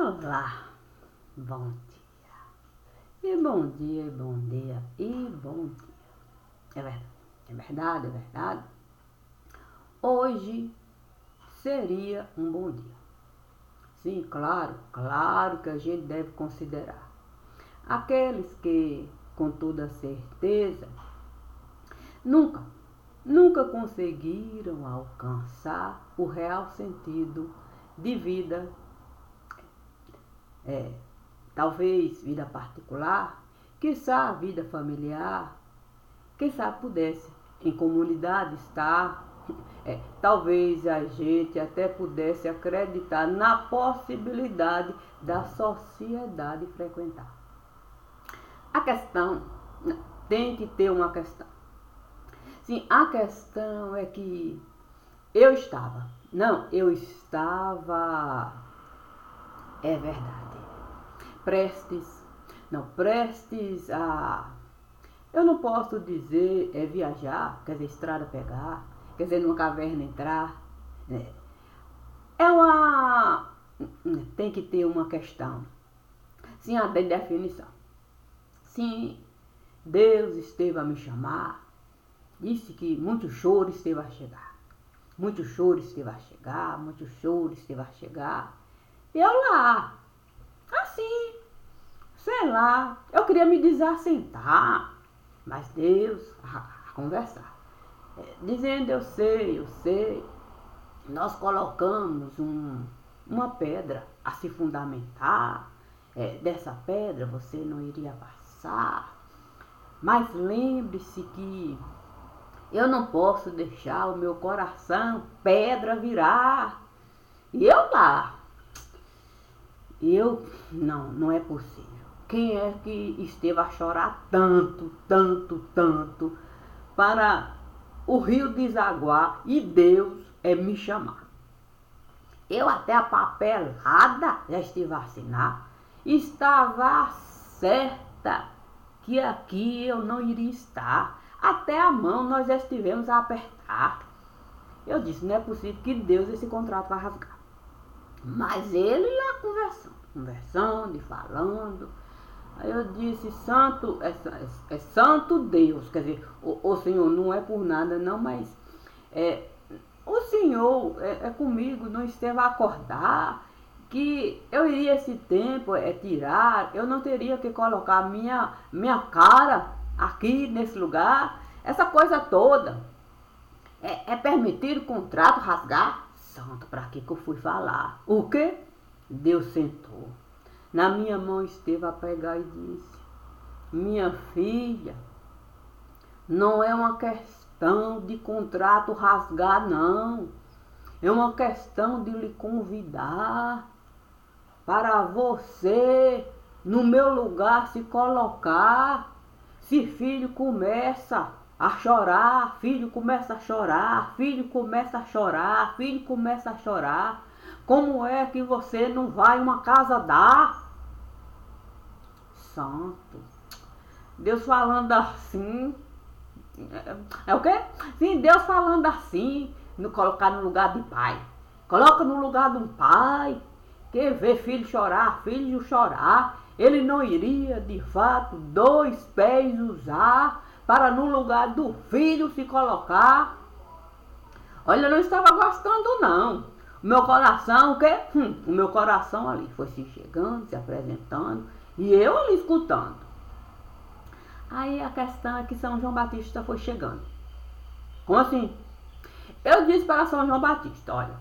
Olá, bom dia. E bom dia, e bom dia, e bom dia. É verdade, é verdade, é verdade. Hoje seria um bom dia. Sim, claro que a gente deve considerar. Aqueles que, com toda certeza, nunca conseguiram alcançar o real sentido de vida, talvez vida particular, quiçá vida familiar, quiçá pudesse em comunidade estar, talvez a gente até pudesse acreditar na possibilidade da sociedade frequentar. A questão, tem que ter uma questão. Sim, a questão é que eu estava, é verdade, prestes a, eu não posso dizer viajar, quer dizer, estrada pegar, quer dizer, numa caverna entrar, tem que ter uma questão, sim, a definição. Sim, Deus esteve a me chamar, disse que muito choro esteve a chegar. Muito choro esteve a chegar, muito choro esteve a chegar. Eu lá, assim, sei lá, eu queria me desassentar, mas Deus, a conversar, dizendo eu sei, nós colocamos uma pedra a se fundamentar, dessa pedra você não iria passar, mas lembre-se que eu não posso deixar o meu coração pedra virar. E eu lá. Não é possível. Quem é que esteve a chorar tanto para o rio desaguar e Deus me chamar? Eu até a papelada já estive a assinar. Estava certa que aqui eu não iria estar. Até a mão nós já estivemos a apertar. Eu disse, não é possível que Deus esse contrato vai rasgar. Mas ele lá conversando e falando. Aí eu disse, santo, santo Deus. Quer dizer, o Senhor não é por nada não, mas o Senhor é comigo, não esteve a acordar. Que eu iria esse tempo tirar, eu não teria que colocar minha cara aqui nesse lugar, essa coisa toda. É permitir o contrato rasgar? Santo, para que eu fui falar? O quê? Deus sentou. Na minha mão esteve a pegar e disse, minha filha, não é uma questão de contrato rasgar, não. É uma questão de lhe convidar para você, no meu lugar, se colocar. Se filho começa a chorar, filho começa a chorar, filho começa a chorar, filho começa a chorar, como é que você não vai uma casa dar? Santo, Deus falando assim, o quê? Sim, Deus falando assim, colocar no lugar de pai. Coloca no lugar de um pai, que vê filho chorar, ele não iria, de fato, 2 pés usar para no lugar do filho se colocar. Olha, eu não estava gostando não. O meu coração, o quê? O meu coração ali foi se chegando, se apresentando, e eu ali escutando. Aí a questão é que São João Batista foi chegando. Como assim? Eu disse para São João Batista, olha,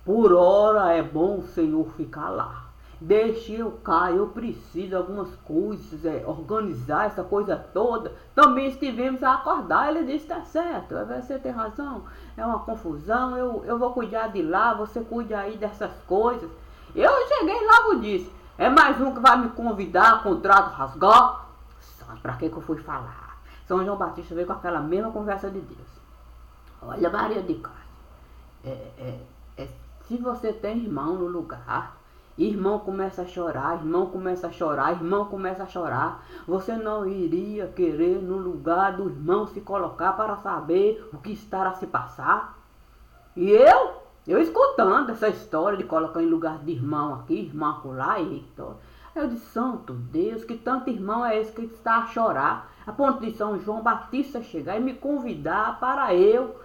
por hora é bom o senhor ficar lá. Deixe eu cá, eu preciso de algumas coisas, organizar essa coisa toda. Também estivemos a acordar, ele disse, tá certo, você tem razão, é uma confusão, eu vou cuidar de lá, você cuida aí dessas coisas. Eu cheguei logo e disse, é mais um que vai me convidar a contrato rasgar? Para que eu fui falar? São João Batista veio com aquela mesma conversa de Deus. Olha, Maria de Cássia, se você tem irmão no lugar, irmão começa a chorar, você não iria querer no lugar do irmão se colocar para saber o que está a se passar? E eu? Eu escutando essa história de colocar em lugar de irmão aqui, irmão acolá e Vitória. Aí eu disse, santo Deus, que tanto irmão é esse que está a chorar, a ponto de São João Batista chegar e me convidar para eu,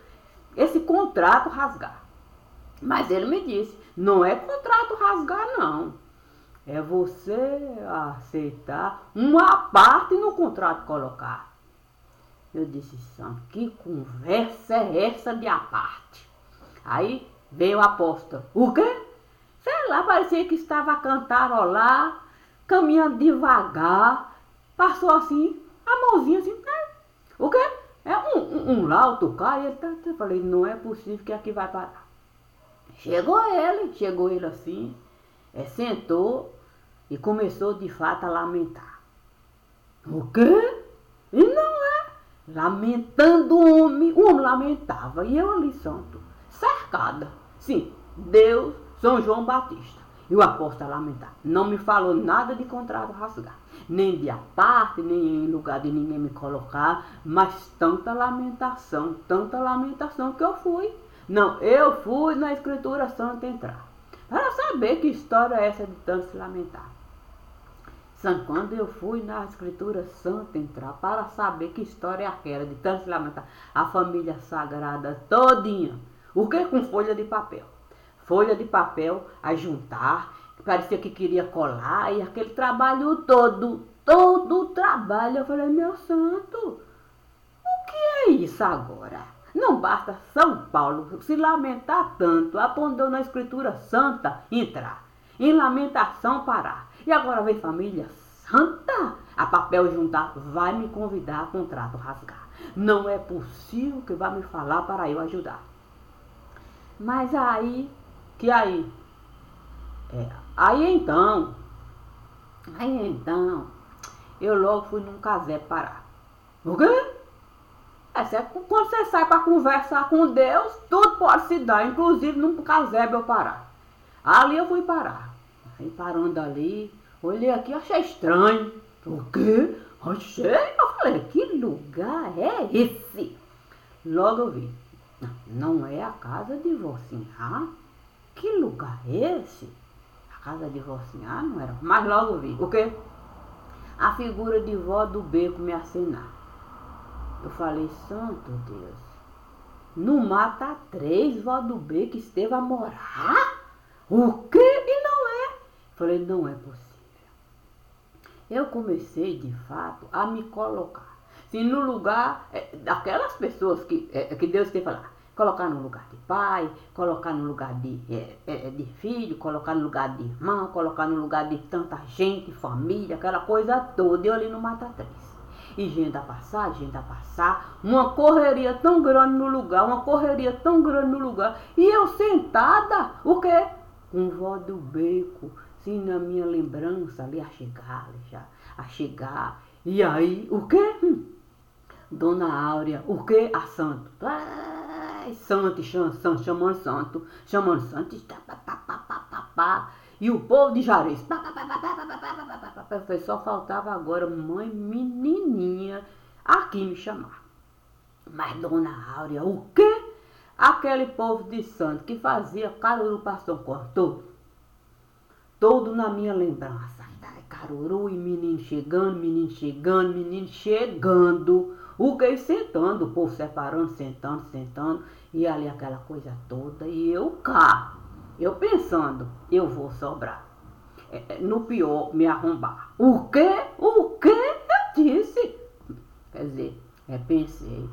esse contrato rasgar. Mas ele me disse, não é contrato rasgar não. É você aceitar uma parte no contrato colocar. Eu disse, santo, que conversa é essa de a parte? Aí veio a apóstolo. O quê? Sei lá, parecia que estava a cantarolar, caminhando devagar. Passou assim, a mãozinha assim. O quê? É um lá, outro cara. E ele tá, eu falei, não é possível que aqui vai parar. Chegou ele assim, sentou e começou de fato a lamentar. O quê? E não é? Lamentando o homem lamentava. E eu ali, santo, cercada. Sim, Deus, São João Batista. E o apóstolo a lamentar. Não me falou nada de contrato rasgar. Nem de aparte, nem em lugar de ninguém me colocar. Mas tanta lamentação que eu fui. Não, eu fui na Escritura Santa entrar. Para saber que história é essa de tanto se lamentar. Quando eu fui na Escritura Santa entrar, para saber que história é aquela de tanto se lamentar, a família sagrada todinha, o que com folha de papel? Folha de papel a juntar, parecia que queria colar, e aquele trabalho todo o trabalho. Eu falei, meu santo, o que é isso agora? Não basta São Paulo se lamentar tanto, apontou na Escritura Santa entrar, em lamentação parar. E agora vem família santa, a papel juntar, vai me convidar a contrato rasgar. Não é possível que vá me falar para eu ajudar. Mas aí então, eu logo fui num casebre parar. O quê? Quando você sai para conversar com Deus, tudo pode se dar, inclusive num casebre eu parar. Ali eu fui parar. Aí parando ali, olhei aqui, achei estranho. O quê? Achei? Eu falei, que lugar é esse? Logo eu vi. Não é a casa de Vocinha. Que lugar é esse? A casa de Vocinha não era. Mas logo eu vi. O quê? A figura de vó do beco me acenar. Eu falei, santo Deus, no mata 3, vó do beco esteve a morar? O quê? E não é? Falei, não é possível. Eu comecei, de fato, a me colocar. Se no lugar daquelas pessoas que Deus tem que falar, colocar no lugar de pai, colocar no lugar de filho, colocar no lugar de irmão, colocar no lugar de tanta gente, família, aquela coisa toda. Eu ali no Mata 3. E gente a passar, uma correria tão grande no lugar, e eu sentada, o quê? Com vó do beco, sim, na minha lembrança, ali a chegar, e aí, o quê? Dona Áurea, o quê? A santo, santo, chamando santo, e o povo de Jares, só faltava agora mãe menininha aqui me chamar. Mas Dona Áurea, o quê? Aquele povo de santo que fazia caruru para São Corto, todo na minha lembrança. Caruru e menino chegando, o que sentando, o povo separando, sentando, e ali aquela coisa toda, e eu cá. Eu pensando, eu vou sobrar. No pior, me arrombar. O quê? Eu disse. Quer dizer, pensei.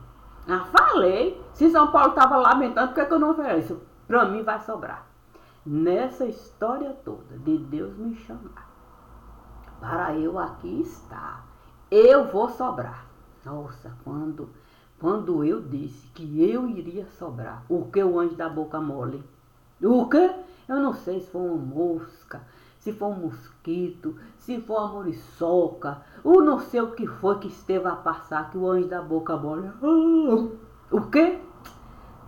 Falei. Se São Paulo estava lamentando, por que eu não falei isso? Para mim vai sobrar. Nessa história toda, de Deus me chamar, para eu aqui estar, eu vou sobrar. Nossa, quando eu disse que eu iria sobrar, o que o anjo da boca mole? O quê? Eu não sei se foi uma mosca, se foi um mosquito, se foi uma muriçoca, ou não sei o que foi que esteve a passar, que o anjo da boca mole. O quê?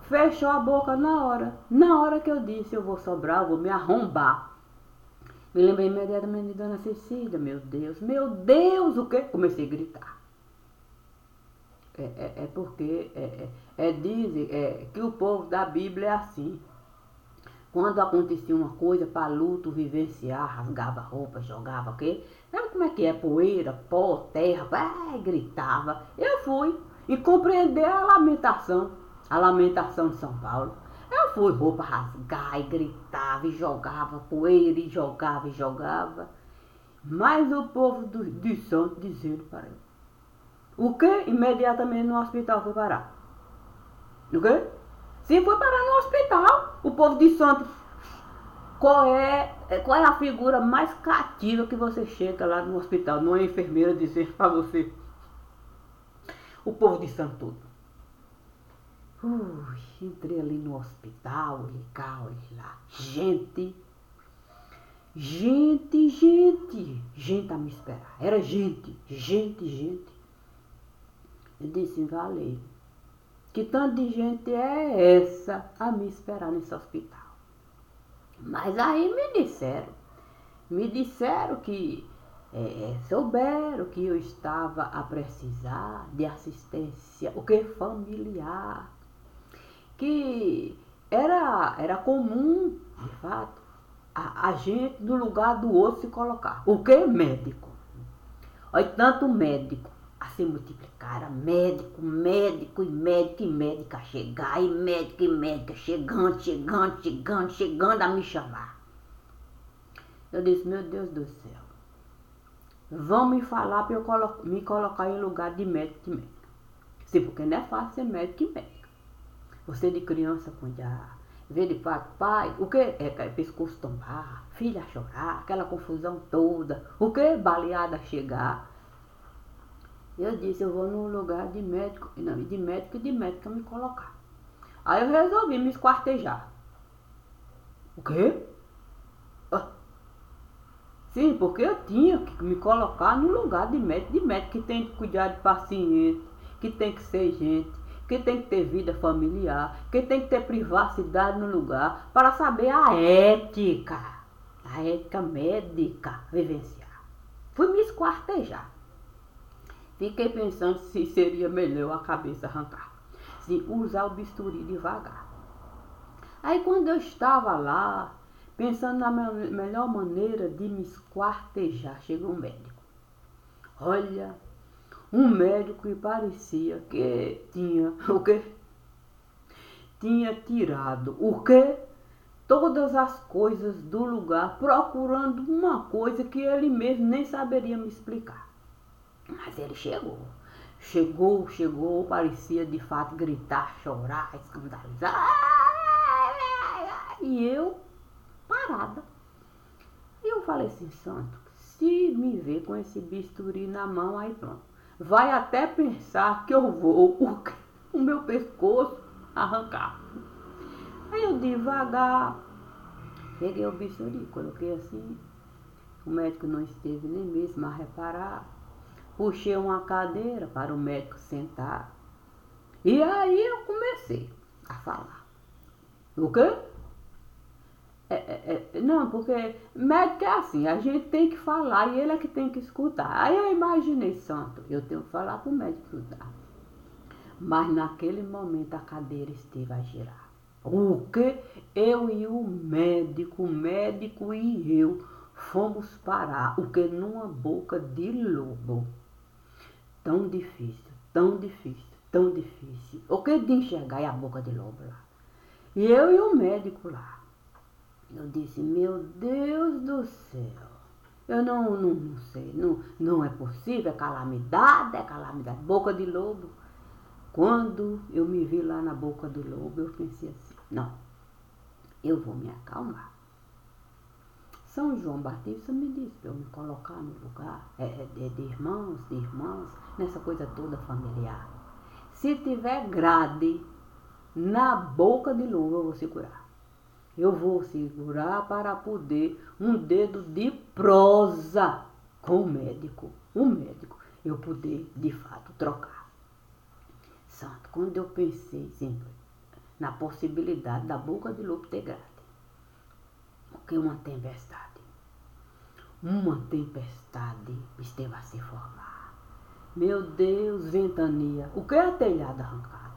Fechou a boca na hora que eu disse, eu vou sobrar, eu vou me arrombar. Me lembrei imediatamente de Dona Cecília, meu Deus, o quê? Comecei a gritar. Porque dizem que o povo da Bíblia é assim. Quando acontecia uma coisa para luto vivenciar, rasgava roupa, jogava o quê? Sabe como é que é? Poeira, pó, terra, gritava. Eu fui e compreender a lamentação de São Paulo. Eu fui roupa rasgar e gritava e jogava poeira e jogava e jogava. Mas o povo de Santos dizendo para eu. O que? Imediatamente no hospital foi parar. O quê? Se foi parar no hospital, o povo de Santos. Qual é a figura mais cativa que você chega lá no hospital? Numa enfermeira dizer para você. O povo de Santos todo. Entrei ali no hospital, olhei cá, olhei lá. Gente a me esperar. Era gente. Eu disse, valeu. Que tanto de gente é essa a me esperar nesse hospital? Mas aí me disseram que souberam que eu estava a precisar de assistência, o que familiar, que era comum, de fato, a gente no lugar do outro se colocar. O que? Médico. Olha, tanto médico a se multiplicar, médico e médica a chegar, e médica chegando a me chamar. Eu disse, meu Deus do céu, vão me falar para eu me colocar em lugar de médico e médica. Sim, porque não é fácil ser médico e médica. Você de criança com já vê de pai, o que é pescoço tombar, filha chorar, aquela confusão toda, o que baleada chegar. Eu disse, eu vou num lugar de médico e de médica me colocar. Aí eu resolvi me esquartejar. O quê? Sim, porque eu tinha que me colocar no lugar de médico que tem que cuidar de paciente, que tem que ser gente, que tem que ter vida familiar, que tem que ter privacidade no lugar, para saber a ética médica vivenciar. Fui me esquartejar. Fiquei pensando se seria melhor a cabeça arrancar, se usar o bisturi devagar. Aí quando eu estava lá, pensando na melhor maneira de me esquartejar, chegou um médico. Olha, um médico que parecia que tinha o quê? Tinha tirado o quê? Todas as coisas do lugar, procurando uma coisa que ele mesmo nem saberia me explicar. Mas ele chegou, parecia de fato gritar, chorar, escandalizar. E eu parada. E eu falei assim, santo, se me ver com esse bisturi na mão, aí pronto. Vai até pensar que eu vou o meu pescoço arrancar. Aí eu devagar peguei o bisturi, coloquei assim. O médico não esteve nem mesmo a reparar. Puxei uma cadeira para o médico sentar. E aí eu comecei a falar. O quê? Não, porque médico é assim, a gente tem que falar e ele é que tem que escutar. Aí eu imaginei, santo, eu tenho que falar para o médico escutar. Mas naquele momento a cadeira esteve a girar. O que? Eu e o médico e eu fomos parar, o que? Numa boca de lobo. Tão difícil. O que de enxergar é a boca de lobo lá. E eu e o médico lá. Eu disse, meu Deus do céu. Eu não sei, não é possível, é calamidade. Boca de lobo. Quando eu me vi lá na boca do lobo, eu pensei assim, não, eu vou me acalmar. São João Batista me disse para eu me colocar no lugar de irmãos, nessa coisa toda familiar. Se tiver grade na boca de lobo, eu vou segurar. Eu vou segurar para poder um dedo de prosa com o médico. Eu poder, de fato, trocar. Santo, quando eu pensei sempre na possibilidade da boca de lobo ter grade. Porque uma tempestade esteve a se formar. Meu Deus, ventania. O que é telhado arrancar?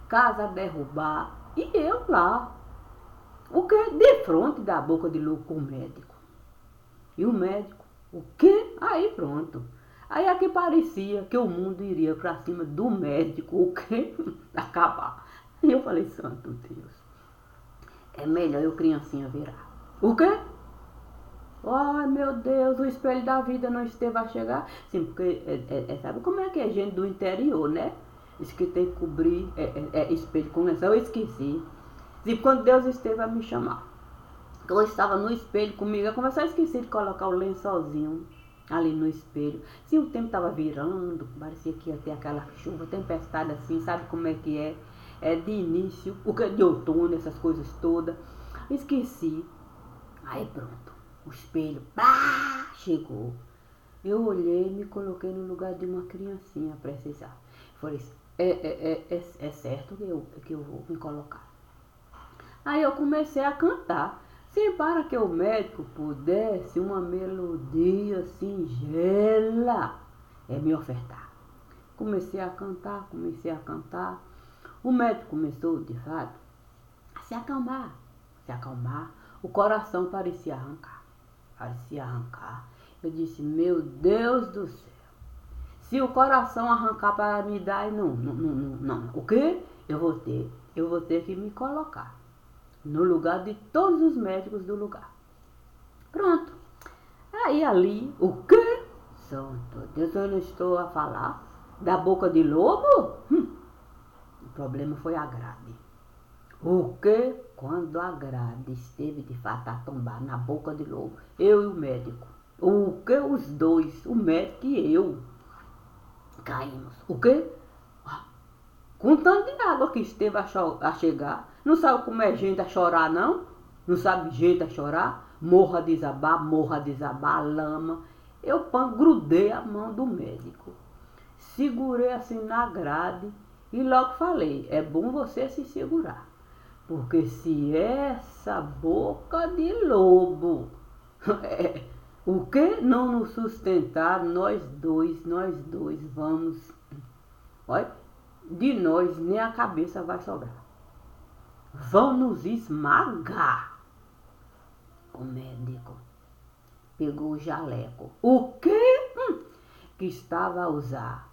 Casa derrubar. E eu lá. O quê? De frente da boca de lobo com o médico. E o médico, o quê? Aí pronto. Aí aqui parecia que o mundo iria para cima do médico, o quê? Acabar. E eu falei, santo Deus, é melhor eu criancinha virar. O quê? Ai meu Deus, o espelho da vida não esteve a chegar. Sim, porque sabe como é que é gente do interior, né? Diz que tem que cobrir espelho com lençol. Eu esqueci. E quando Deus esteve a me chamar, eu estava no espelho comigo, eu comecei a esquecer de colocar o lençolzinho ali no espelho. Sim, o tempo estava virando, parecia que ia ter aquela chuva, tempestade assim, sabe como é que é? É de início, o que é de outono, essas coisas todas. Esqueci. Aí pronto, o espelho, pá, chegou. Eu olhei e me coloquei no lugar de uma criancinha a precisar. Falei, é certo que eu vou me colocar. Aí eu comecei a cantar. Sim, para que o médico pudesse uma melodia singela me ofertar. Comecei a cantar, comecei a cantar. O médico começou, de fato, a se acalmar, se acalmar. O coração parecia arrancar, parecia arrancar. Eu disse, meu Deus do céu, se o coração arrancar para me dar, não. O quê? Eu vou ter que me colocar no lugar de todos os médicos do lugar. Pronto. Aí ali, o quê? Santo Deus, eu não estou a falar da boca de lobo? O problema foi a grade. O quê? Quando a grade esteve de fato a tombar na boca de lobo, eu e o médico. O quê? Os dois, o médico e eu, caímos. O quê? Com um tanto de água que esteve a chegar. Não sabe como é gente a chorar, não? Não sabe gente a chorar? Morra a desabar, lama. Eu grudei a mão do médico. Segurei assim na grade e logo falei, é bom você se segurar. Porque se essa boca de lobo o que não nos sustentar, nós dois vamos. Olha, de nós nem a cabeça vai sobrar. Vão nos esmagar. O médico pegou o jaleco. O quê? Que estava a usar.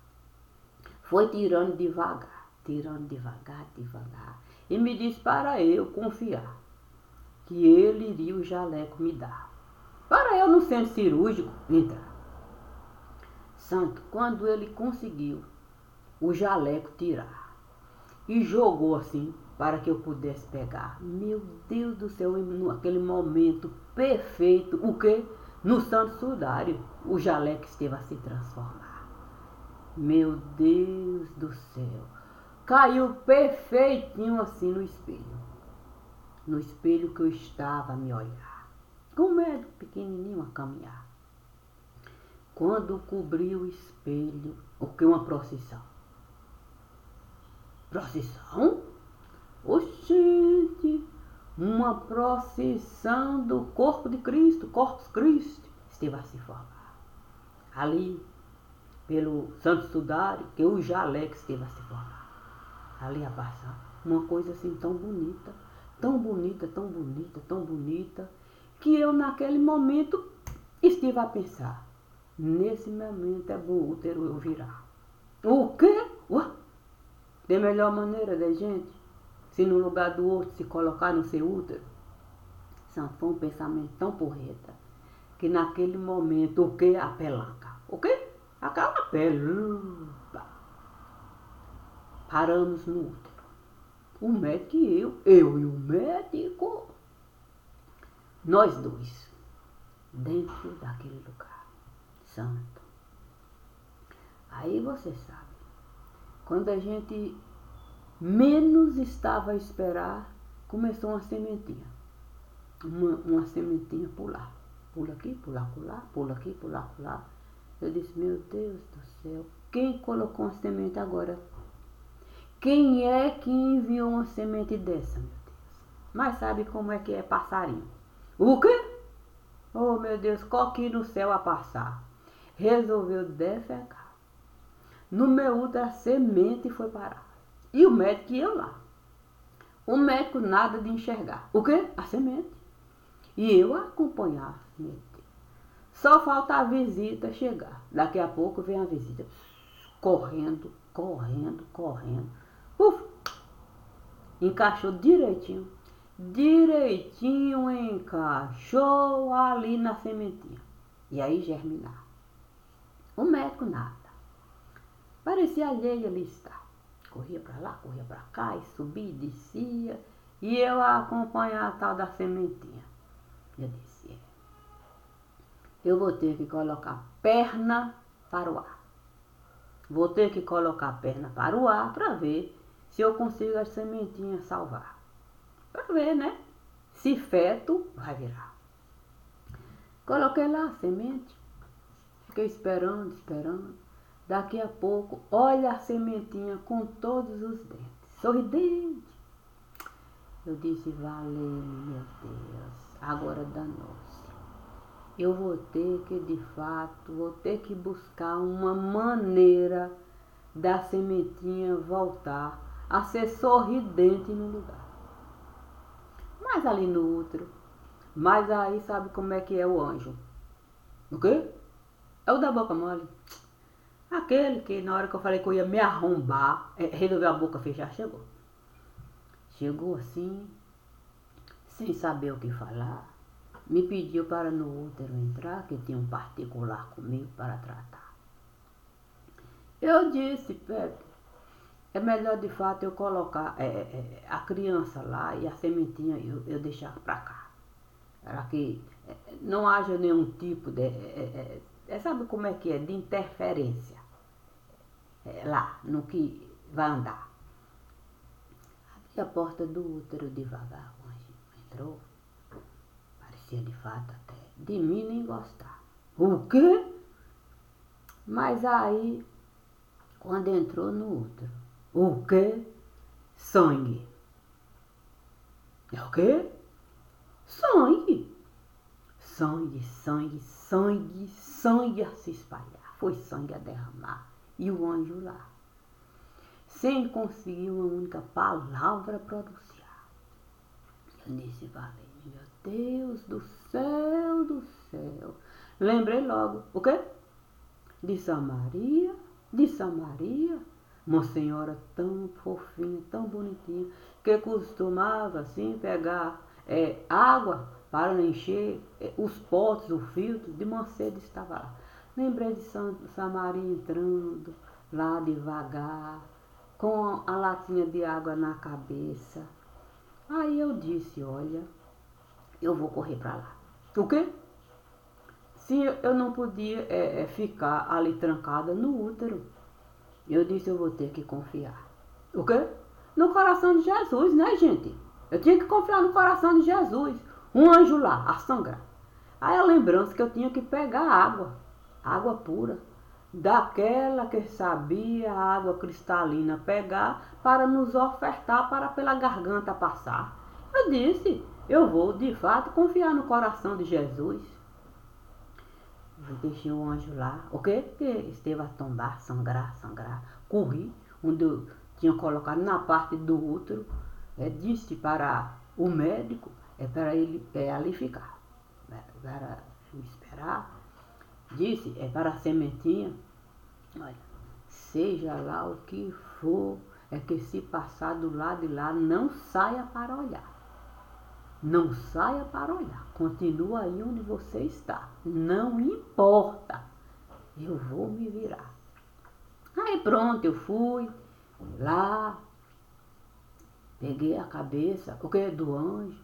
Foi tirando devagar. E me disse para eu confiar que ele iria o jaleco me dar. Para eu no centro cirúrgico entrar. Santo, quando ele conseguiu o jaleco tirar e jogou assim para que eu pudesse pegar. Meu Deus do céu, naquele momento perfeito, o que? No santo sudário, o jaleco esteve a se transformar. Meu Deus do céu, caiu perfeitinho assim no espelho que eu estava a me olhar, com o médico pequenininho a caminhar. Quando cobri o espelho, o que? Uma procissão. Procissão? Oxente, uma procissão do corpo de Cristo, Corpus Christi, esteve a se formar. Ali, pelo Santo Sudário, que o jaleco esteve a se formar. Ali a passar, uma coisa assim tão bonita, que eu naquele momento estive a pensar, nesse momento é bom o útero eu virar. O quê? Tem melhor maneira da gente, se no lugar do outro se colocar no seu útero? Santo, foi um pensamento tão porreta, que naquele momento, o que? A pelanca. O quê? Aquela pele. Paramos no útero. O médico e eu e o médico. Nós dois, dentro daquele lugar. Santo. Aí você sabe, quando a gente menos estava a esperar, começou uma sementinha. Uma sementinha pular. Pula aqui, pula acolá, pula aqui, pula acolá. Eu disse, meu Deus do céu, quem colocou uma semente agora? Quem é que enviou uma semente dessa, meu Deus? Mas sabe como é que é passarinho? O quê? Oh, meu Deus, coque no céu a passar. Resolveu defecar. No meu útero a semente foi parar. E o médico ia lá. O médico nada de enxergar. O quê? A semente. E eu acompanhar a semente. Só falta a visita chegar. Daqui a pouco vem a visita. Correndo, correndo, correndo. Uf! Encaixou direitinho. Direitinho encaixou ali na sementinha. E aí germinar. O médico nada. Parecia alheio ali estar. Corria para lá, corria para cá, e subia e descia. E eu a acompanhar a tal da sementinha. Eu disse, eu vou ter que colocar perna para o ar. Vou ter que colocar a perna para o ar para ver se eu consigo a sementinha salvar. Para ver, né? Se feto vai virar. Coloquei lá a semente. Fiquei esperando, esperando. Daqui a pouco, olha a sementinha com todos os dentes. Sorridente. Eu disse, valeu, meu Deus. Agora danou-se. Eu vou ter que, de fato, vou ter que buscar uma maneira da sementinha voltar a ser sorridente no lugar. Mas ali no útero. Mas aí sabe como é que é o anjo? O quê? É o da boca mole. Aquele que na hora que eu falei que eu ia me arrombar, resolveu a boca fechar, chegou. Chegou assim, sem saber o que falar. Me pediu para no útero entrar, que tinha um particular comigo para tratar. Eu disse, Pepe, é melhor de fato eu colocar a criança lá e a sementinha eu deixar para cá. Para que não haja nenhum tipo de... sabe como é que é? De interferência. Lá, no que vai andar. Abri a porta do útero devagar, o anjo entrou. Parecia de fato até de mim nem gostar. O quê? Mas aí, quando entrou no útero, o quê? Sangue. É o quê? Sangue. Sangue, sangue, sangue, sangue a se espalhar. Foi sangue a derramar. E o anjo lá, sem conseguir uma única palavra pronunciar. Eu disse, valeu, meu Deus do céu, do céu. Lembrei logo, o quê? De Samaria, uma senhora tão fofinha, tão bonitinha, que costumava assim pegar água para encher os potes, o filtro, de manhã cedo estava lá. Lembrei de Samaria entrando lá devagar, com a latinha de água na cabeça. Aí eu disse, olha, eu vou correr para lá. O quê? Se eu não podia ficar ali trancada no útero, eu disse, eu vou ter que confiar. O quê? No coração de Jesus, né, gente? Eu tinha que confiar no coração de Jesus. Um anjo lá, a sangrar. Aí a lembrança que eu tinha que pegar água pura, daquela que sabia a água cristalina pegar para nos ofertar para pela garganta passar. Eu disse, eu vou de fato confiar no coração de Jesus. Eu deixei o anjo lá, o quê? Que esteve a tombar, sangrar. Corri, onde eu tinha colocado na parte do útero, disse para o médico, para ele ali ficar, para me esperar. Disse, para a sementinha, olha, seja lá o que for, que se passar do lado de lá, não saia para olhar. Não saia para olhar. Continua aí onde você está. Não importa. Eu vou me virar. Aí pronto, eu fui lá, peguei a cabeça, o que? Do anjo.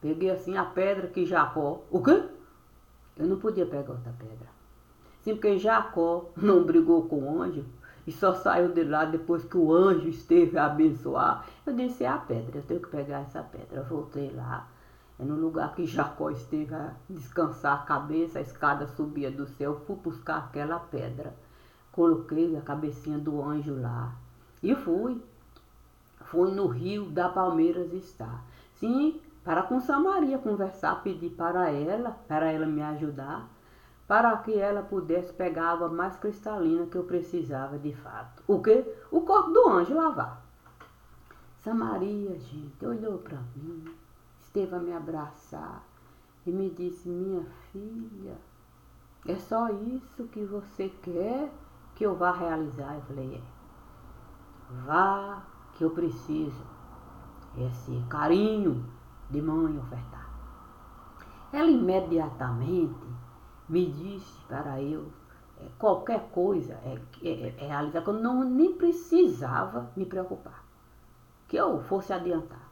Peguei assim a pedra que Jacó. O quê? Eu não podia pegar outra pedra. Sim, porque Jacó não brigou com o anjo e só saiu de lá depois que o anjo esteve a abençoar. Eu disse, a pedra, eu tenho que pegar essa pedra. Eu voltei lá, no lugar que Jacó esteve a descansar a cabeça, a escada subia do céu, fui buscar aquela pedra. Coloquei a cabecinha do anjo lá e fui. Fui no rio da Palmeiras estar. Sim, para com Samaria conversar, pedir para ela me ajudar, para que ela pudesse pegar a água mais cristalina que eu precisava de fato. O quê? O corpo do anjo lavar. Maria, gente, olhou para mim, esteve a me abraçar e me disse: minha filha, é só isso que você quer que eu vá realizar? Eu falei: vá, que eu preciso esse carinho de mãe ofertar. Ela imediatamente me disse para eu qualquer coisa realizar, que eu nem precisava me preocupar, que eu fosse adiantar.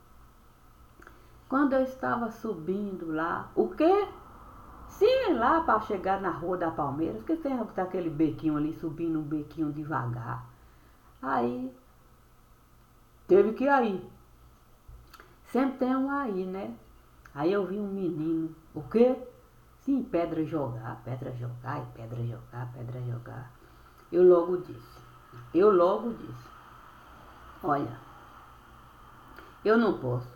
Quando eu estava subindo lá, o quê? Sim, lá para chegar na Rua da Palmeiras, porque tem aquele bequinho ali, subindo um bequinho devagar. Aí, teve que ir aí. Sempre tem um aí, né? Aí eu vi um menino, o quê? Sim, pedra jogar, e pedra jogar, pedra jogar. Eu logo disse, olha, eu não posso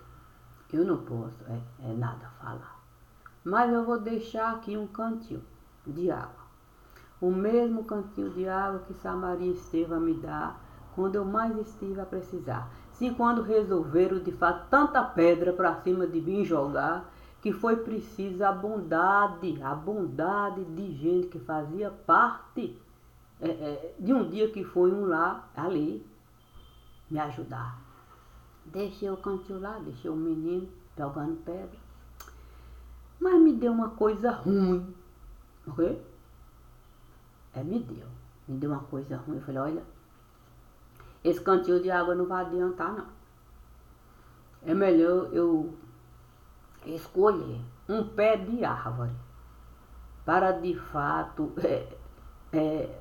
nada falar. Mas eu vou deixar aqui um cantinho de água. O mesmo cantinho de água que Samaria esteve a me dar quando eu mais estive a precisar. Sim, quando resolveram de fato tanta pedra para cima de mim jogar, que foi preciso a bondade de gente que fazia parte de um dia que foi um lá, ali, me ajudar. Deixei o cantinho lá, deixei o menino jogando pedra. Mas me deu uma coisa ruim, ok? Me deu uma coisa ruim. Eu falei: olha, esse cantinho de água não vai adiantar, não. É melhor eu escolher um pé de árvore para de fato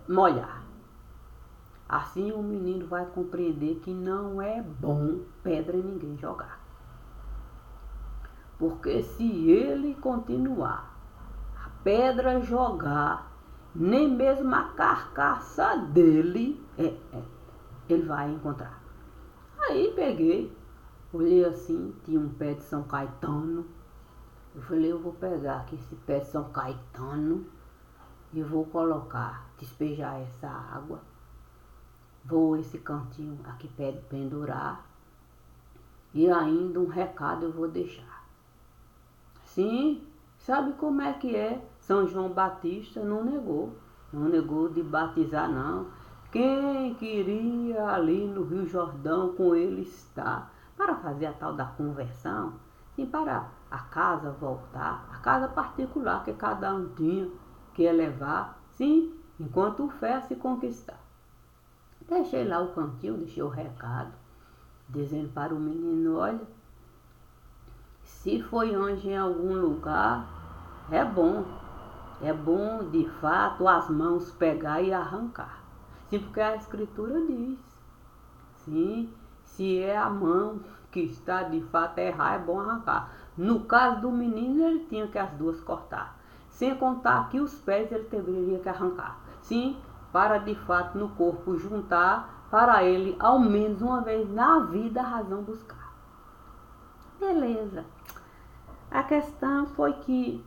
molhar. Assim o menino vai compreender que não é bom pedra em ninguém jogar. Porque se ele continuar a pedra jogar, nem mesmo a carcaça dele ele vai encontrar. Aí peguei, olhei assim, tinha um pé de São Caetano. Eu falei: eu vou pegar aqui esse pé de São Caetano e vou colocar, despejar essa água. Vou esse cantinho aqui pendurar. E ainda um recado eu vou deixar. Sim, sabe como é que é? São João Batista não negou de batizar, não. Quem queria ali no Rio Jordão com ele estar, para fazer a tal da conversão, sim, para a casa voltar, a casa particular que cada um tinha que ia levar, sim, enquanto fé se conquistar. Deixei lá o cantinho, deixei o recado, dizendo para o menino: olha, se foi anjo em algum lugar, é bom de fato as mãos pegar e arrancar. Sim, porque a escritura diz, sim, se é a mão que está de fato errar, é bom arrancar. No caso do menino, ele tinha que as duas cortar, sem contar que os pés ele teria que arrancar. Sim, para de fato no corpo juntar, para ele ao menos uma vez na vida a razão buscar. Beleza. A questão foi que...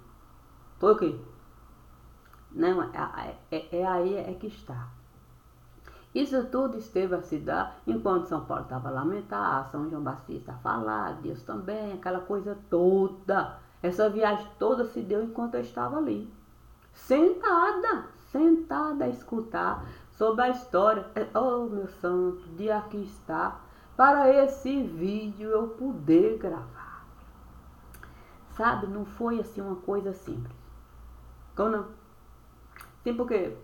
Foi o quê? Não, aí é que está. Isso tudo esteve a se dar enquanto São Paulo estava a lamentar, São João Batista a falar, Deus também, aquela coisa toda. Essa viagem toda se deu enquanto eu estava ali. Sentada a escutar sobre a história. Oh, meu santo, de aqui está, para esse vídeo eu poder gravar. Sabe, não foi assim uma coisa simples. Como não? Sim, porque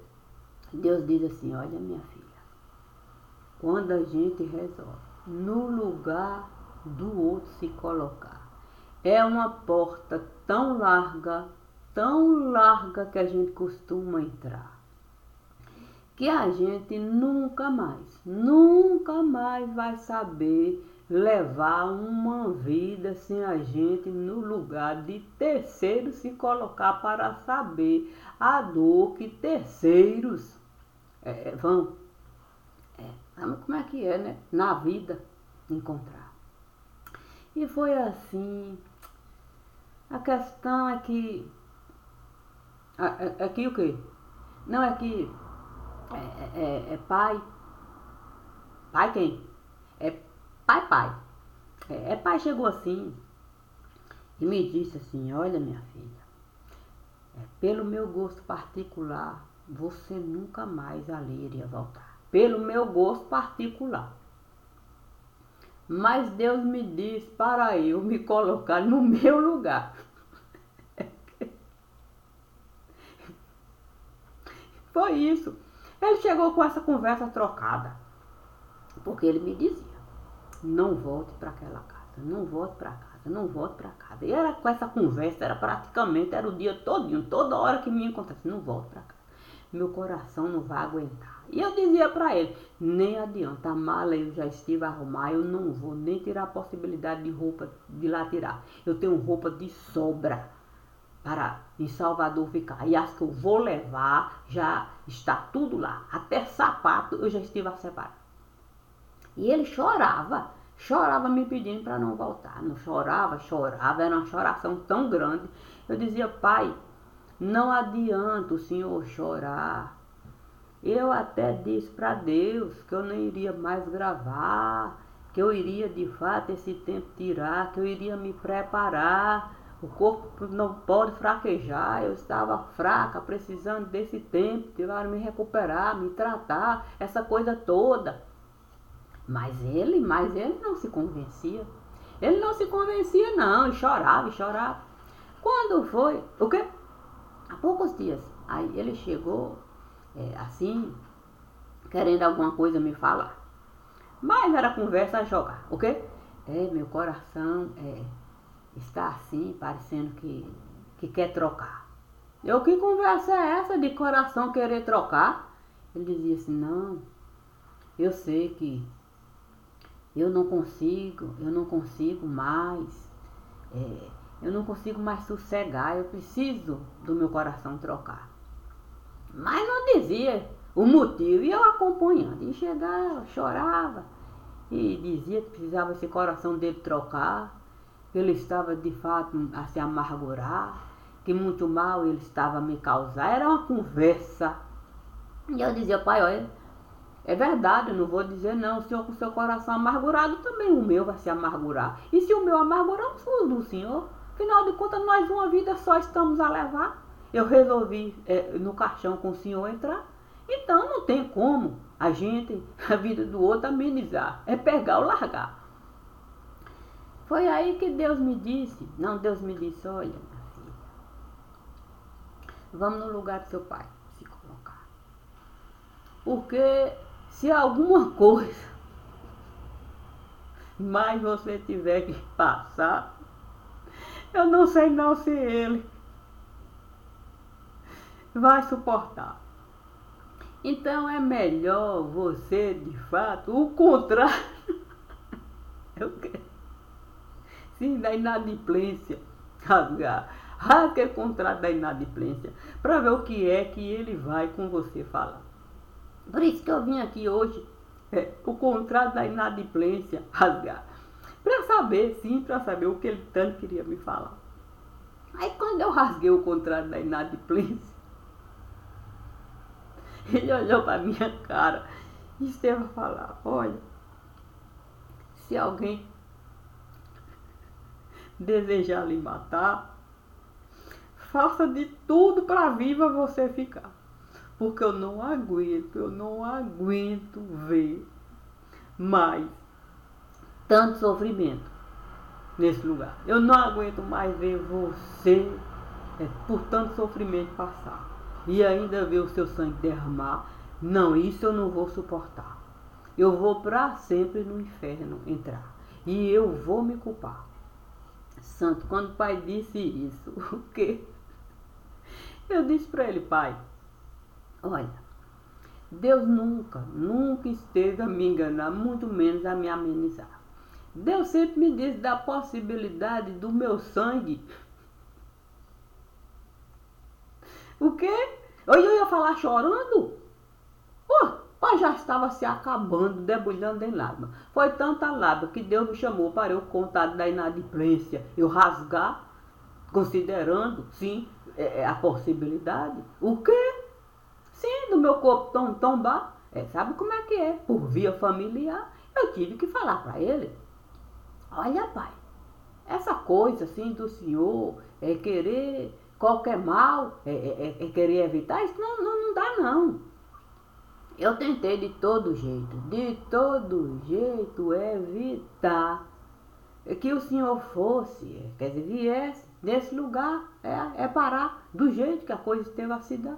Deus diz assim: olha, minha filha, quando a gente resolve no lugar do outro se colocar, é uma porta tão larga que a gente costuma entrar, que a gente nunca mais vai saber levar uma vida sem a gente no lugar de terceiros se colocar para saber a dor que terceiros vão. Sabe como é que é, né? Na vida encontrar. E foi assim. A questão é que... É que o quê? Não é que pai. Pai quem? É pai. Pai chegou assim e me disse assim, olha minha filha, pelo meu gosto particular, você nunca mais ali iria voltar. Pelo meu gosto particular. Mas Deus me disse para eu me colocar no meu lugar. Foi isso. Ele chegou com essa conversa trocada. Porque ele me dizia, não volte para aquela casa, não volte para casa, não volte para casa. E era com essa conversa, era o dia todinho, toda hora que me encontrasse, não volte para casa. Meu coração não vai aguentar. E eu dizia para ele, nem adianta, a mala eu já estive a arrumar, eu não vou nem tirar a possibilidade de roupa de lá tirar. Eu tenho roupa de sobra para em Salvador ficar. E as que eu vou levar, já está tudo lá. Até sapato eu já estive a separar. E ele chorava me pedindo para não voltar. Não chorava, era uma choração tão grande. Eu dizia, pai, não adianta o senhor chorar. Eu até disse para Deus que eu não iria mais gravar, que eu iria de fato esse tempo tirar, que eu iria me preparar. O corpo não pode fraquejar, eu estava fraca, precisando desse tempo para me recuperar, me tratar, essa coisa toda. Mas ele não se convencia. Ele não se convencia não, e chorava. Quando foi, o quê? Há poucos dias, aí ele chegou, assim, querendo alguma coisa me falar. Mas era conversa a jogar, o quê? Meu coração está assim, parecendo que quer trocar. Eu, que conversa é essa de coração querer trocar? Ele dizia assim, não, eu sei que eu não consigo mais, eu não consigo mais sossegar, eu preciso do meu coração trocar. Mas não dizia o motivo, e eu acompanhando, e chegava, chorava, e dizia que precisava esse coração dele trocar, que ele estava de fato a se amargurar, que muito mal ele estava a me causar, era uma conversa. E eu dizia, pai, olha, é verdade, eu não vou dizer não, o senhor com seu coração amargurado, também o meu vai se amargurar. E se o meu amargurar, o do senhor? Afinal de contas, nós uma vida só estamos a levar. Eu resolvi no caixão com o senhor entrar. Então não tem como a vida do outro amenizar. É pegar ou largar. Foi aí que Deus me disse, olha minha filha, vamos no lugar do seu pai se colocar. Porque se alguma coisa mais você tiver que passar, eu não sei não se ele vai suportar. Então é melhor você, de fato, o contrário. Eu quero. Sim, da inadimplência. Rasgar aquele contrato da inadimplência para ver o que é que ele vai com você falar. Por isso que eu vim aqui hoje, o contrato da inadimplência, rasgar. Para saber o que ele tanto queria me falar. Aí quando eu rasguei o contrato da inadimplência, ele olhou para minha cara e esteve a falar, olha, se alguém desejar lhe matar, faça de tudo para viva você ficar. Porque eu não aguento ver mais tanto sofrimento nesse lugar. Eu não aguento mais ver você por tanto sofrimento passar. E ainda ver o seu sangue derramar. Não, isso eu não vou suportar. Eu vou para sempre no inferno entrar. E eu vou me culpar. Santo, quando o pai disse isso, o quê? Eu disse para ele, pai, olha, Deus nunca esteve a me enganar, muito menos a me amenizar. Deus sempre me disse da possibilidade do meu sangue. O quê? Eu ia falar chorando? O pai já estava se acabando, debulhando em lágrimas. Foi tanta lágrima que Deus me chamou para eu contar da inadimplência, eu rasgar, considerando, sim, a possibilidade. O quê? Sim, do meu corpo tombar. Sabe como é que é? Por via familiar, eu tive que falar para ele. Olha, pai, essa coisa assim do senhor é querer qualquer mal, é querer evitar, isso não dá não. Eu tentei de todo jeito evitar que o senhor fosse, quer dizer, viesse nesse lugar, parar do jeito que a coisa esteve a se dar.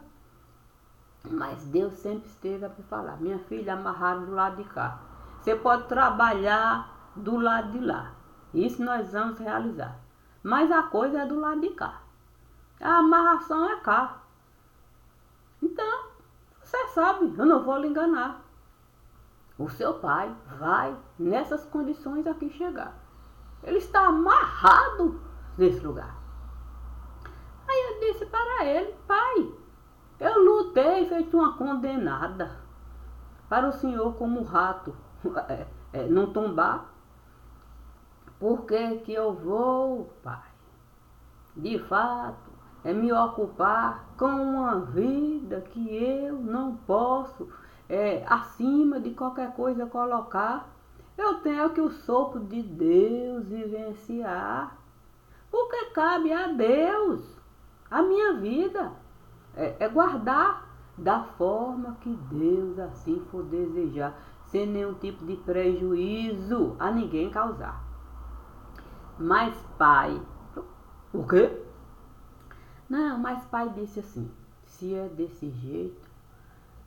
Mas Deus sempre esteve a me falar, minha filha, amarrada do lado de cá. Você pode trabalhar do lado de lá. Isso nós vamos realizar. Mas a coisa é do lado de cá. A amarração é cá. Então, você sabe, eu não vou lhe enganar. O seu pai vai nessas condições aqui chegar. Ele está amarrado nesse lugar. Aí eu disse para ele, pai, eu lutei feito uma condenada para o senhor como rato não tombar. Por que eu vou, pai? De fato, é me ocupar com uma vida que eu não posso, acima de qualquer coisa, colocar. Eu tenho que o sopro de Deus vivenciar. Porque cabe a Deus a minha vida. Guardar da forma que Deus assim for desejar, sem nenhum tipo de prejuízo a ninguém causar. Mas pai, o quê? Não, mas pai disse assim, se é desse jeito,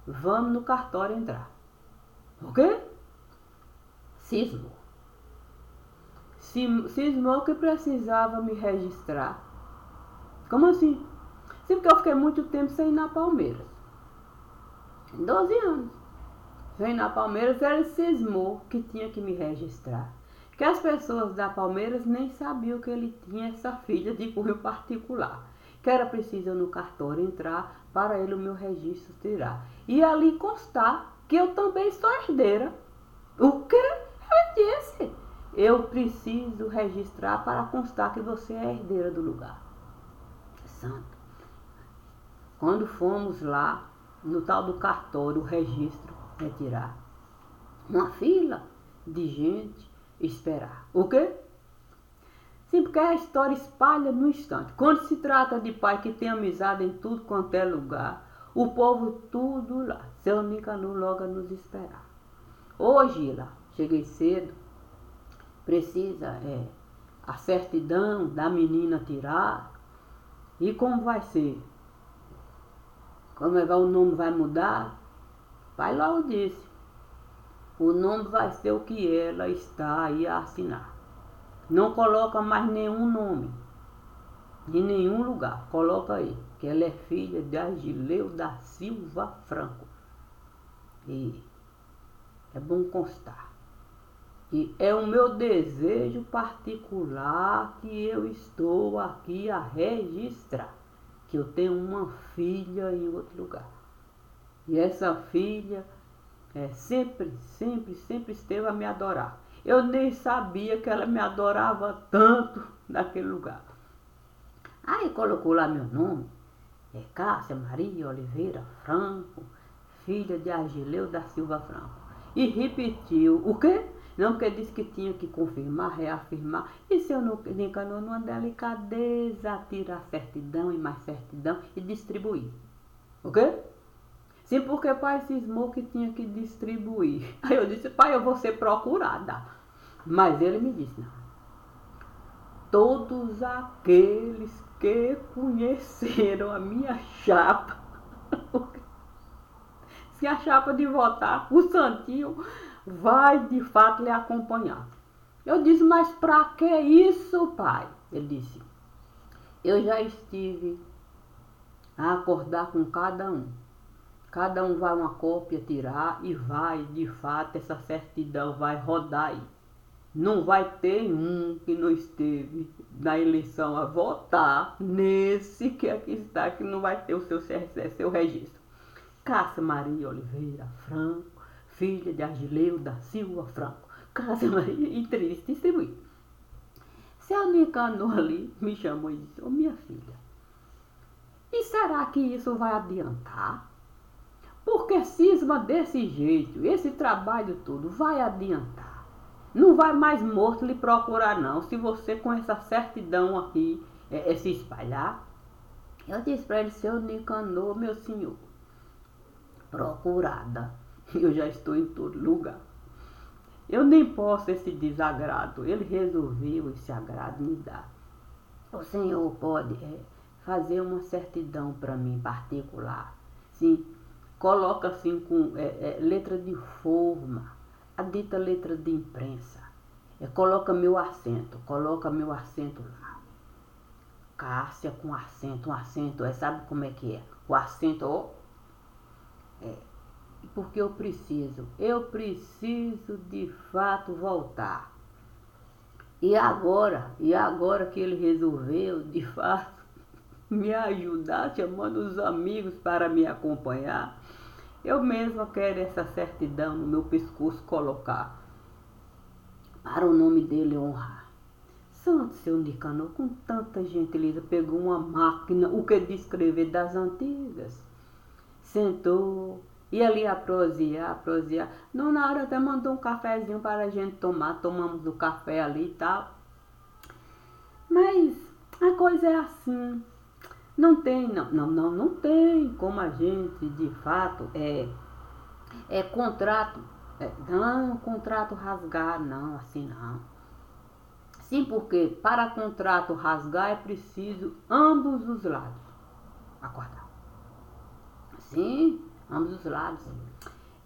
vamos no cartório entrar. O quê? Cismou. Cismou que precisava me registrar. Como assim? Sim, porque eu fiquei muito tempo sem ir na Palmeiras. 12 anos. Sem ir na Palmeiras, ele cismou que tinha que me registrar. Que as pessoas da Palmeiras nem sabiam que ele tinha essa filha de cunho particular. Que era preciso eu no cartório entrar para ele o meu registro tirar. E ali constar que eu também sou herdeira. O que? Ele disse. Eu preciso registrar para constar que você é herdeira do lugar. Santo. Quando fomos lá, no tal do cartório, o registro retirar, uma fila de gente esperar. O quê? Sim, porque a história espalha no instante. Quando se trata de pai que tem amizade em tudo quanto é lugar, o povo tudo lá. Seu Nicanor logo a nos esperar. Hoje lá, cheguei cedo, precisa a certidão da menina tirar. E como vai ser? Como o nome vai mudar? Pai logo disse. O nome vai ser o que ela está aí a assinar. Não coloca mais nenhum nome. Em nenhum lugar. Coloca aí. Que ela é filha de Agileu da Silva Franco. E é bom constar. E é o meu desejo particular que eu estou aqui a registrar. Que eu tenho uma filha em outro lugar. E essa filha sempre esteve a me adorar. Eu nem sabia que ela me adorava tanto naquele lugar. Aí colocou lá meu nome. Cássia Maria Oliveira Franco, filha de Agileu da Silva Franco. E repetiu. O quê? Não, porque disse que tinha que confirmar, reafirmar. E se eu não encanou numa delicadeza, tirar certidão e mais certidão e distribuir. O quê? Sim, porque pai cismou que tinha que distribuir. Aí eu disse, pai, eu vou ser procurada. Mas ele me disse, não. Todos aqueles que conheceram a minha chapa, se a chapa de votar, o santinho vai de fato lhe acompanhar. Eu disse, mas para que isso, pai? Ele disse, eu já estive a acordar com cada um. Cada um vai uma cópia tirar e vai, de fato, essa certidão vai rodar aí. Não vai ter um que não esteve na eleição a votar nesse que aqui está, que não vai ter o seu registro. Cássia Maria Oliveira Franco, filha de Agileu da Silva Franco. Cássia Maria, e triste, distribuir. Seu Nicanor ali me chamou e disse, ô minha filha, e será que isso vai adiantar? Porque cisma desse jeito, esse trabalho todo vai adiantar. não vai mais morto lhe procurar não, se você com essa certidão aqui se espalhar. Eu disse para ele, seu Nicanor, meu senhor, procurada, eu já estou em todo lugar. Eu nem posso esse desagrado, ele resolveu esse agrado me dar. O senhor pode fazer uma certidão para mim particular, sim, coloca assim com letra de forma, a dita letra de imprensa, coloca meu assento lá. Cássia com acento, um acento, sabe como é que é? O acento, ó, porque eu preciso de fato voltar. E agora que ele resolveu, de fato, me ajudar, chamando os amigos para me acompanhar, eu mesma quero essa certidão no meu pescoço colocar, para o nome dele honrar. Santo seu Nicanor, com tanta gentileza, pegou uma máquina, o que de escrever das antigas, sentou, e ali a prosear. Dona Aura até mandou um cafezinho para a gente tomar, tomamos o café ali e tal. Mas a coisa é assim, não tem como a gente, de fato, contrato, contrato rasgar, não, assim não. Sim, porque para contrato rasgar é preciso ambos os lados acordar. Sim, ambos os lados.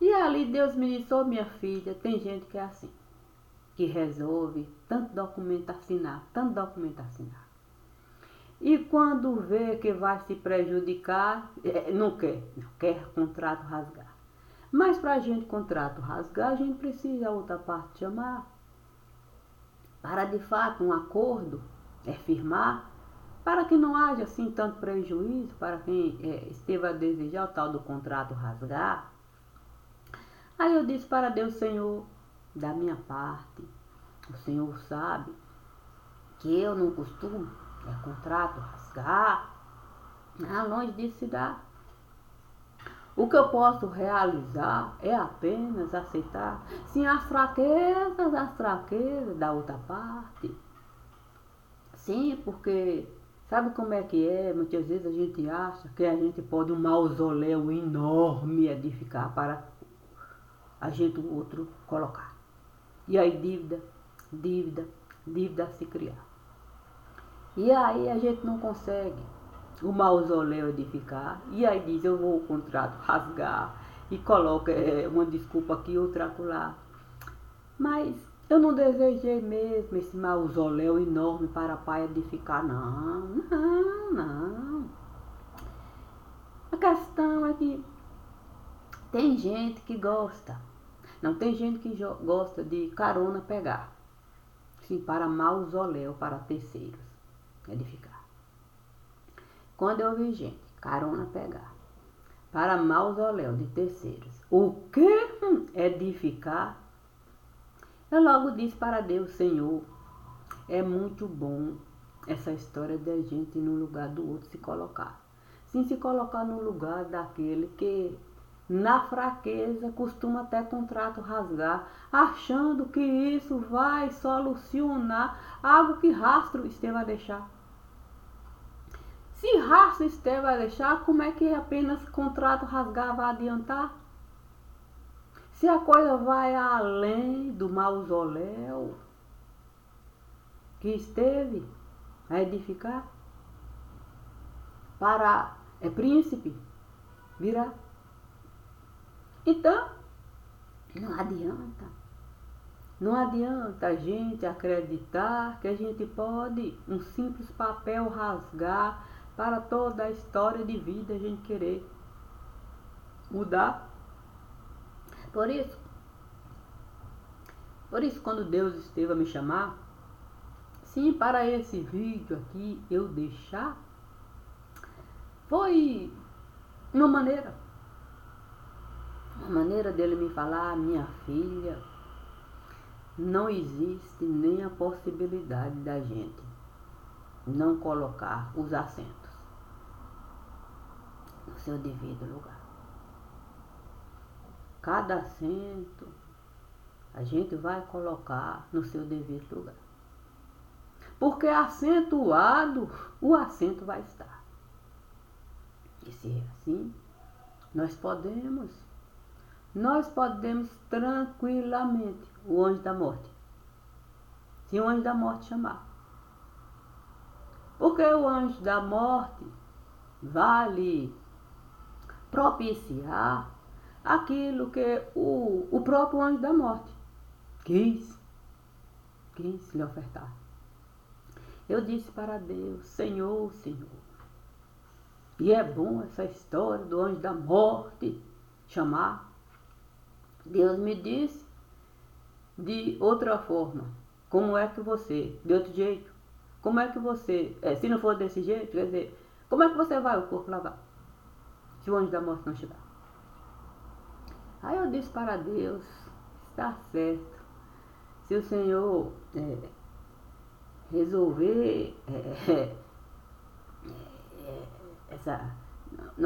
E ali Deus me disse, minha filha, tem gente que é assim, que resolve tanto documento assinar. E quando vê que vai se prejudicar, não quer contrato rasgar. Mas para a gente contrato rasgar, a gente precisa a outra parte chamar. Para de fato um acordo firmar, para que não haja assim tanto prejuízo para quem esteve a desejar o tal do contrato rasgar. Aí eu disse para Deus, Senhor, da minha parte, o Senhor sabe que eu não costumo contrato rasgar, longe disso se dá. O que eu posso realizar é apenas aceitar, sim, as fraquezas da outra parte. Sim, porque sabe como é que é? Muitas vezes a gente acha que a gente pode um mausoléu enorme edificar para a gente o outro colocar. E aí dívida se criar. E aí a gente não consegue o mausoléu edificar. E aí diz, eu vou o contrato rasgar e coloca uma desculpa aqui, outra acolá. Mas eu não desejei mesmo esse mausoléu enorme para a pai edificar, não. A questão é que tem gente que gosta. Não, tem gente que gosta de carona pegar. Sim, para mausoléu, para terceiros edificar. Quando eu vi gente, carona pegar, para mausoléu de terceiros, o que edificar? Eu logo disse para Deus, Senhor, é muito bom essa história de a gente no lugar do outro se colocar. Sim, se colocar no lugar daquele que na fraqueza costuma até contrato rasgar, achando que isso vai solucionar algo que rastro esteve a deixar. Se rastro esteve a deixar, como é que apenas contrato rasgar vai adiantar? Se a coisa vai além do mausoléu que esteve a edificar, para príncipe virar. Então, não adianta a gente acreditar que a gente pode um simples papel rasgar para toda a história de vida a gente querer mudar. Por isso, quando Deus esteve a me chamar, sim, para esse vídeo aqui eu deixar, foi uma maneira dele me falar, minha filha, não existe nem a possibilidade da gente não colocar os assentos no seu devido lugar. Cada assento a gente vai colocar no seu devido lugar. Porque acentuado, o acento vai estar. E se é assim, nós podemos tranquilamente o anjo da morte. Se o anjo da morte chamar. Porque o anjo da morte vai lhe propiciar aquilo que o próprio anjo da morte quis lhe ofertar. Eu disse para Deus, Senhor, e é bom essa história do anjo da morte chamar. Deus me disse de outra forma, como é que você, de outro jeito, como é que você, se não for desse jeito, quer dizer, como é que você vai o corpo lavar, se o anjo da morte não chegar? Aí eu disse para Deus, está certo, se o Senhor resolver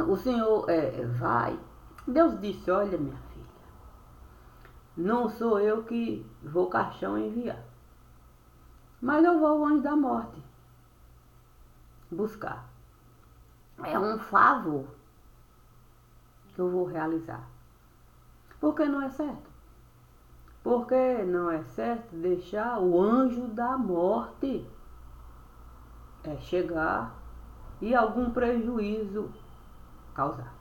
o Senhor vai. Deus disse, olha minha filha, não sou eu que vou caixão enviar, mas eu vou o anjo da morte buscar. É um favor que eu vou realizar. Por que não é certo? Porque não é certo deixar o anjo da morte chegar e algum prejuízo causar.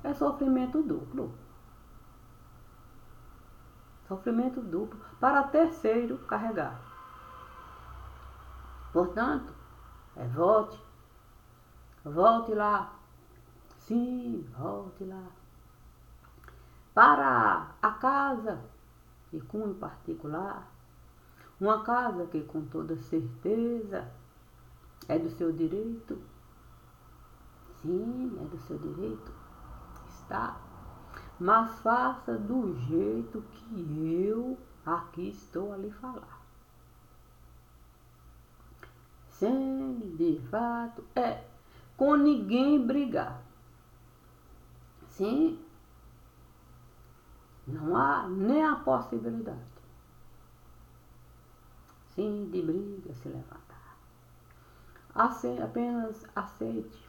É sofrimento duplo. Sofrimento duplo para terceiro carregar. Portanto, volte lá. Sim, volte lá. Para a casa de cunho particular, uma casa que com toda certeza é do seu direito. Sim, é do seu direito. Está. Mas faça do jeito que eu aqui estou a lhe falar. Sem, de fato, com ninguém brigar. Sim, não há nem a possibilidade. Sim, de briga se levantar. Apenas aceite.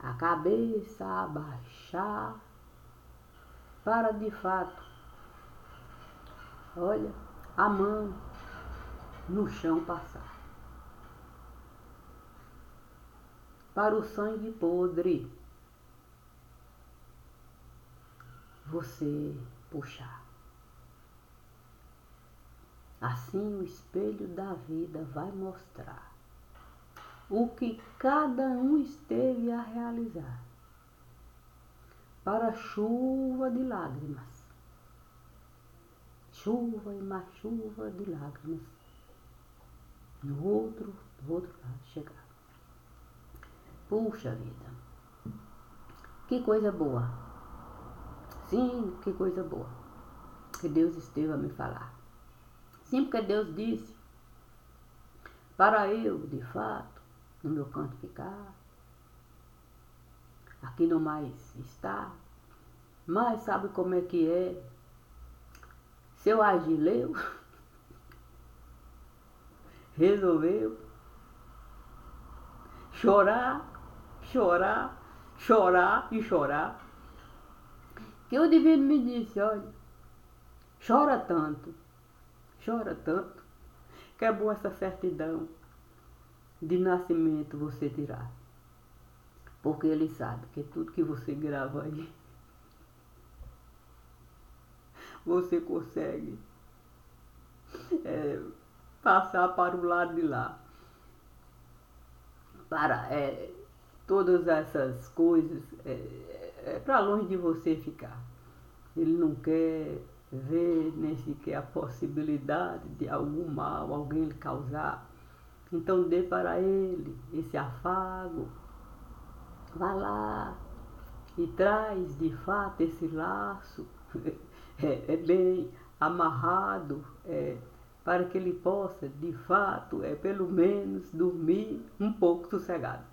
A cabeça abaixar para de fato, olha, a mão no chão passar. Para o sangue podre, você puxar. Assim o espelho da vida vai mostrar o que cada um esteve a realizar. Para chuva de lágrimas. Chuva e mais chuva de lágrimas. Do outro lado chegar. Puxa vida. Que coisa boa. Sim, que coisa boa. Que Deus esteve a me falar. Sim, porque Deus disse para eu, de fato, no meu canto ficar, aqui não mais está, mas sabe como é que é? Seu Agileu resolveu chorar e chorar, que o divino me disse, olha, chora tanto, que é boa essa certidão de nascimento você tirar. Porque ele sabe que tudo que você grava aí, você consegue passar para o lado de lá. Para todas essas coisas, para longe de você ficar. Ele não quer ver nem sequer a possibilidade de algum mal, alguém lhe causar. Então dê para ele esse afago. Vá lá e traz de fato esse laço bem amarrado, para que ele possa de fato pelo menos dormir um pouco sossegado.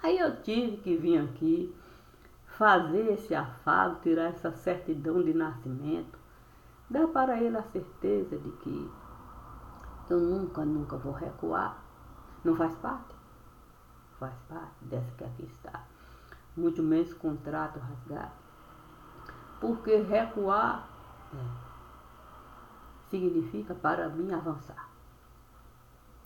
Aí eu tive que vir aqui fazer esse afago, tirar essa certidão de nascimento, Dá para ele a certeza de que eu nunca vou recuar. Não faz parte? Faz parte dessa que aqui está. Muito menos contrato rasgado. Porque recuar significa para mim avançar.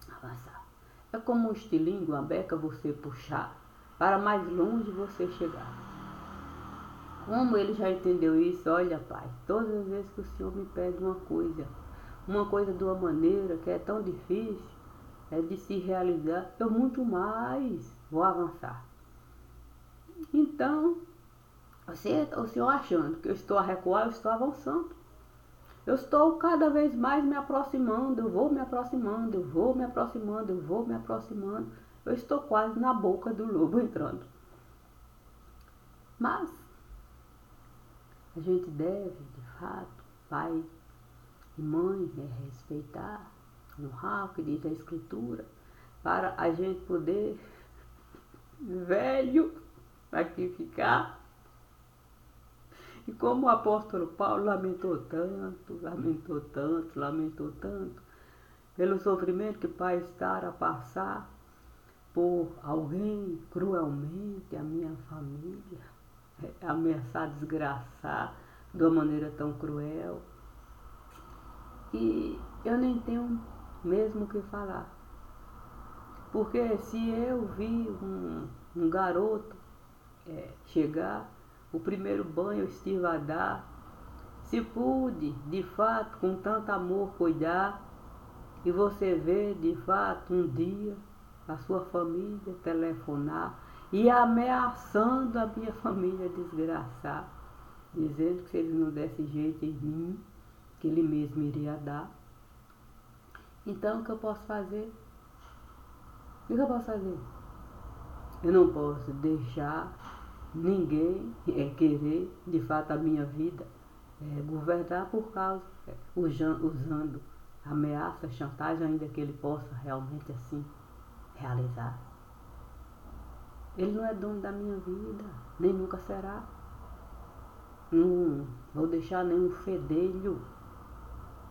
Avançar. É como um estilingue, uma beca você puxar para mais longe você chegar. Como ele já entendeu isso, olha pai, todas as vezes que o Senhor me pede uma coisa de uma maneira que é tão difícil, é de se realizar, eu muito mais vou avançar. Então, o Senhor achando que eu estou a recuar, eu estou avançando. Eu estou cada vez mais me aproximando, eu vou me aproximando, eu vou me aproximando, eu vou me aproximando. Eu estou quase na boca do lobo entrando. Mas a gente deve, de fato, pai e mãe, respeitar, honrar o que diz a Escritura, para a gente poder, velho, aqui ficar. E como o apóstolo Paulo lamentou tanto, pelo sofrimento que pai estar a passar por alguém cruelmente, a minha família, ameaçar desgraçar de uma maneira tão cruel. E eu nem tenho mesmo o que falar. Porque se eu vi um garoto chegar, o primeiro banho eu estive a dar, se pude, de fato, com tanto amor cuidar, e você vê, de fato, um dia, a sua família telefonar e ameaçando a minha família desgraçar, dizendo que se ele não desse jeito em mim, que ele mesmo iria dar. Então, o que eu posso fazer? O que eu posso fazer? Eu não posso deixar ninguém querer, de fato, a minha vida governar por causa, usando ameaça, chantagem, ainda que ele possa realmente assim realizar. Ele não é dono da minha vida, nem nunca será. Não vou deixar nenhum fedelho,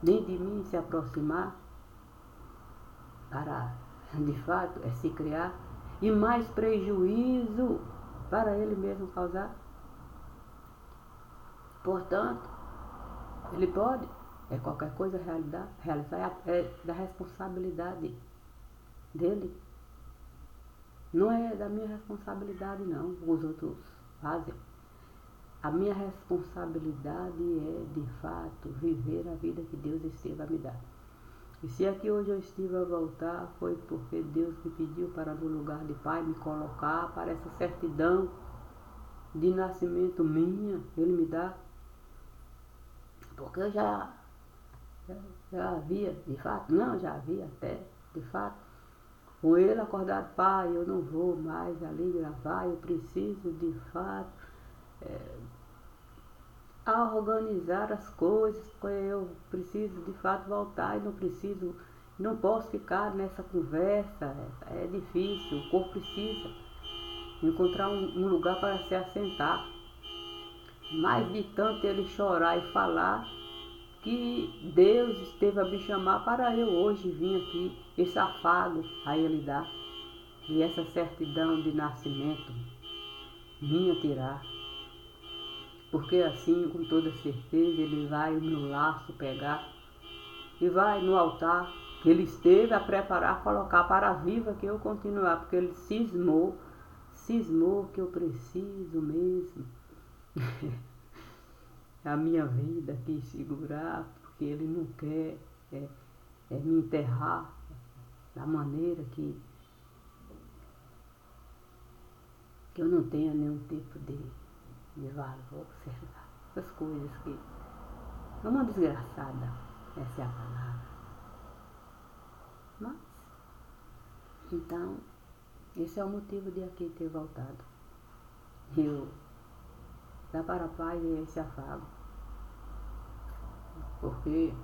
nem de mim se aproximar para, de fato, se criar, e mais prejuízo para ele mesmo causar. Portanto, ele pode, qualquer coisa realizar é da responsabilidade dele. Não é da minha responsabilidade não, os outros fazem. A minha responsabilidade é, de fato, viver a vida que Deus esteve a me dar. E se aqui hoje eu estive a voltar, foi porque Deus me pediu para no lugar de pai me colocar para essa certidão de nascimento minha, Ele me dá. Porque eu já havia, de fato, já havia até, de fato, com ele acordado, pai, eu não vou mais ali gravar, eu preciso, de fato, a organizar as coisas, eu preciso, de fato, voltar e não posso ficar nessa conversa, é difícil, o corpo precisa encontrar um lugar para se assentar. Mas de tanto ele chorar e falar, que Deus esteve a me chamar para eu hoje vir aqui, esse afago a ele dar, e essa certidão de nascimento minha tirar. Porque assim, com toda certeza, ele vai o meu laço pegar e vai no altar que ele esteve a preparar, colocar para a viva que eu continuar, porque ele cismou que eu preciso mesmo a minha vida aqui segurar, porque ele não quer me enterrar da maneira que eu não tenha nenhum tipo de valor, sei lá, essas coisas que é uma desgraçada, essa é a palavra. Mas, então, esse é o motivo de aqui ter voltado. Eu dar para a paz esse afago. Porque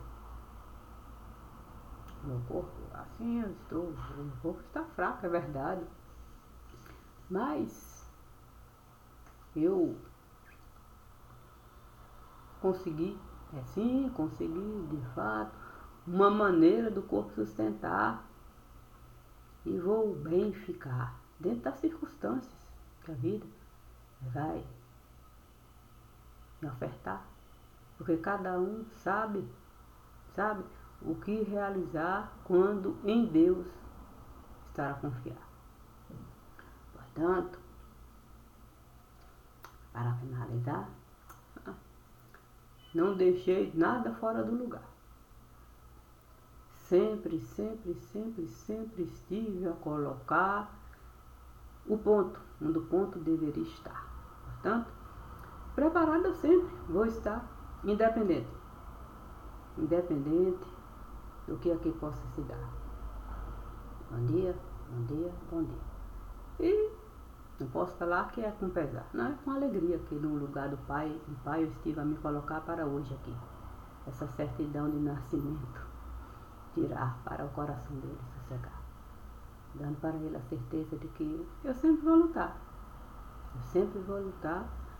meu corpo, assim eu estou, o corpo está fraco, é verdade. Mas eu consegui É sim conseguir, de fato, uma maneira do corpo sustentar e vou bem ficar dentro das circunstâncias que a vida vai me ofertar. Porque cada um sabe o que realizar quando em Deus estar a confiar. Portanto, para finalizar, não deixei nada fora do lugar. Sempre estive a colocar o ponto, onde o ponto deveria estar. Portanto, preparada sempre vou estar, independente do que aqui possa se dar. Bom dia, bom dia, bom dia. E não posso falar que é com pesar, não, é com alegria que no lugar do Pai, eu estive a me colocar para hoje aqui. Essa certidão de nascimento tirar para o coração dele sossegar, dando para ele a certeza de que eu sempre vou lutar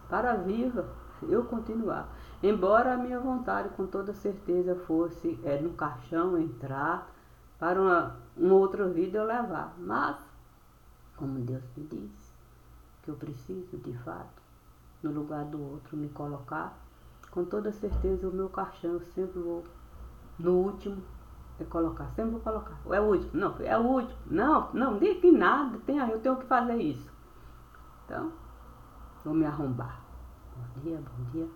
para viva eu continuar. Embora a minha vontade com toda certeza fosse no caixão entrar para uma outra vida eu levar, mas como Deus me diz que eu preciso de fato no lugar do outro me colocar, com toda certeza o meu caixão eu sempre vou no último colocar, sempre vou colocar. Ou é o último? Não, é o último. Não, nem que nada, eu tenho que fazer isso. Então, vou me arrombar. Bom dia, bom dia.